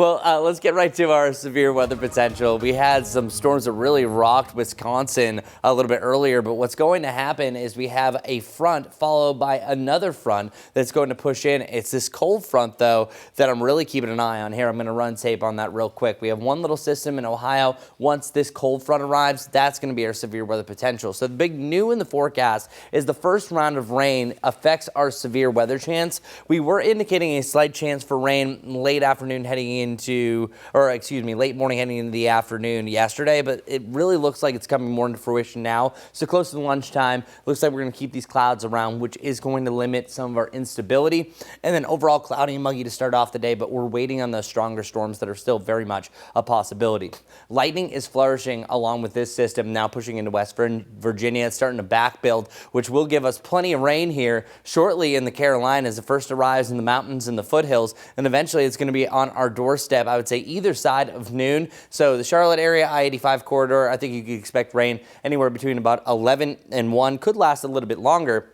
Well, let's get right to our severe weather potential. We had some storms that really rocked Wisconsin a little bit earlier, but what's going to happen is we have a front followed by another front that's going to push in. It's this cold front, though, that I'm really keeping an eye on here. I'm going to run tape on that real quick. We have one little system in Ohio. Once this cold front arrives, that's going to be our severe weather potential. So the big new in the forecast is the first round of rain affects our severe weather chance. We were indicating a slight chance for rain late afternoon heading late morning heading into the afternoon yesterday, but it really looks like it's coming more into fruition now. So close to lunchtime, looks like we're going to keep these clouds around, which is going to limit some of our instability. And then overall cloudy and muggy to start off the day, but we're waiting on those stronger storms that are still very much a possibility. Lightning is flourishing along with this system now pushing into West Virginia. It's starting to back build, which will give us plenty of rain here shortly in the Carolinas. It first arrives in the mountains and the foothills, and eventually it's going to be on our doorstep. I would say either side of noon. So the Charlotte area, I-85 corridor, I think you could expect rain anywhere between about 11 and 1. Could last a little bit longer,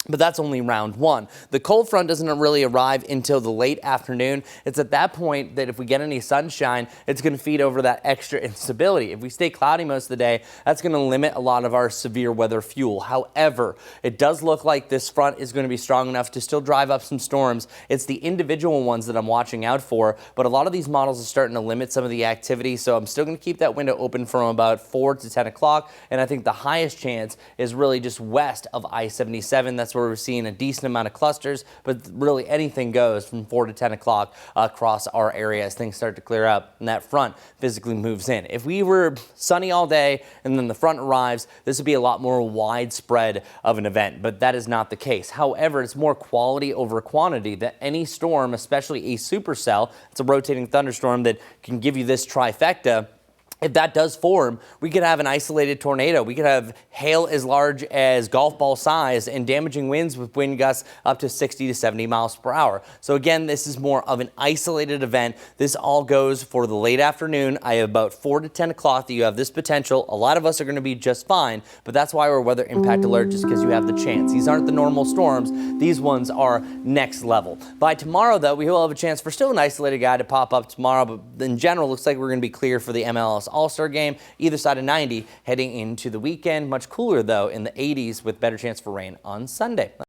but that's only round one. The cold front doesn't really arrive until the late afternoon. It's at that point that if we get any sunshine, it's going to feed over that extra instability. If we stay cloudy most of the day, that's going to limit a lot of our severe weather fuel. However, it does look like this front is going to be strong enough to still drive up some storms. It's the individual ones that I'm watching out for, but a lot of these models are starting to limit some of the activity, so I'm still going to keep that window open from about 4 to 10 o'clock, and I think the highest chance is really just west of I-77. That's where we're seeing a decent amount of clusters, but really anything goes from 4 to 10 o'clock across our area as things start to clear up and that front physically moves in. If we were sunny all day and then the front arrives, this would be a lot more widespread of an event, but that is not the case. However, it's more quality over quantity that any storm, especially a supercell, it's a rotating thunderstorm that can give you this trifecta. If that does form, we could have an isolated tornado. We could have hail as large as golf ball size and damaging winds with wind gusts up to 60 to 70 miles per hour. So again, this is more of an isolated event. This all goes for the late afternoon. I have about 4 to 10 o'clock that you have this potential. A lot of us are going to be just fine, but that's why we're weather impact alert, just because you have the chance. These aren't the normal storms. These ones are next level. By tomorrow, though, we will have a chance for still an isolated guy to pop up tomorrow, but in general, looks like we're going to be clear for the MLS All-Star game, either side of 90 heading into the weekend. Much cooler, though, in the 80s with better chance for rain on Sunday.